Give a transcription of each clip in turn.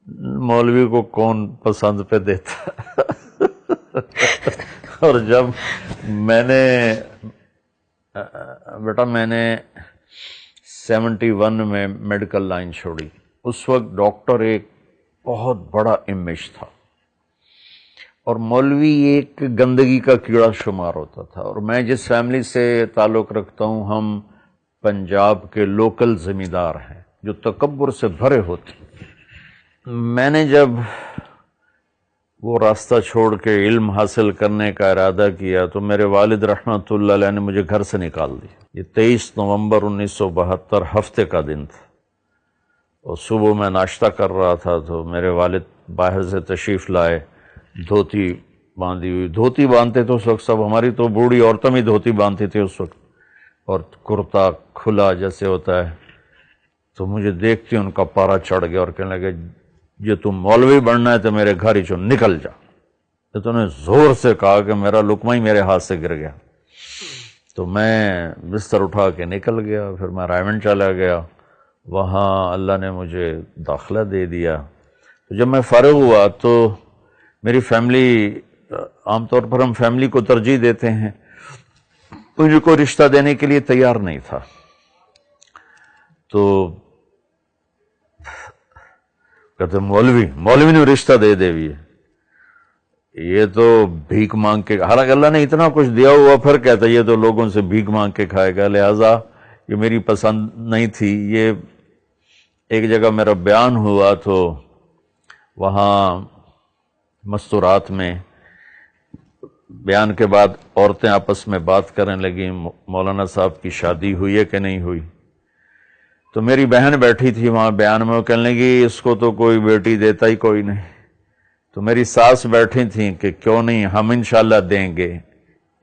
مولوی کو کون پسند پہ دیتا اور جب میں نے بیٹا میں نے 71 میں میڈیکل لائن چھوڑی، اس وقت ڈاکٹر ایک بہت بڑا امیج تھا اور مولوی ایک گندگی کا کیڑا شمار ہوتا تھا، اور میں جس فیملی سے تعلق رکھتا ہوں ہم پنجاب کے لوکل زمیندار ہیں جو تکبر سے بھرے ہوتے۔ میں نے جب وہ راستہ چھوڑ کے علم حاصل کرنے کا ارادہ کیا تو میرے والد رحمۃ اللہ علیہ نے مجھے گھر سے نکال دیا۔ یہ 23 نومبر 1972 ہفتے کا دن تھا، اور صبح میں ناشتہ کر رہا تھا تو میرے والد باہر سے تشریف لائے، دھوتی باندھی ہوئی، دھوتی باندھتے تو اس وقت سب، ہماری تو بوڑھی عورتیں بھی دھوتی باندھتی تھی اس وقت، اور کرتا کھلا جیسے ہوتا ہے۔ تو مجھے دیکھتے ان کا پارا چڑھ گیا اور کہنے لگے یہ تم مولوی بننا ہے تو میرے گھر ہی چو نکل جا۔ تو انہوں نے زور سے کہا کہ میرا لقمہ ہی میرے ہاتھ سے گر گیا۔ تو میں بستر اٹھا کے نکل گیا، پھر میں رائمنڈ چلا گیا، وہاں اللہ نے مجھے داخلہ دے دیا۔ تو جب میں فارغ ہوا تو میری فیملی، عام طور پر ہم فیملی کو ترجیح دیتے ہیں، مجھے کوئی رشتہ دینے کے لیے تیار نہیں تھا۔ تو کہتے مولوی نے رشتہ دے بھی ہے، یہ تو بھیک مانگ کے، حالانکہ اللہ نے اتنا کچھ دیا ہوا، پھر کہتا یہ تو لوگوں سے بھیک مانگ کے کھائے گا، لہذا یہ میری پسند نہیں تھی۔ یہ ایک جگہ میرا بیان ہوا تو وہاں مستورات میں بیان کے بعد عورتیں آپس میں بات کرنے لگیں مولانا صاحب کی شادی ہوئی ہے کہ نہیں ہوئی۔ تو میری بہن بیٹھی تھی وہاں بیان میں، وہ کہنے لگی اس کو تو کوئی بیٹی دیتا ہی کوئی نہیں۔ تو میری ساس بیٹھی تھیں کہ کیوں نہیں، ہم انشاءاللہ دیں گے۔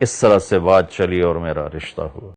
اس طرح سے بات چلی اور میرا رشتہ ہوا۔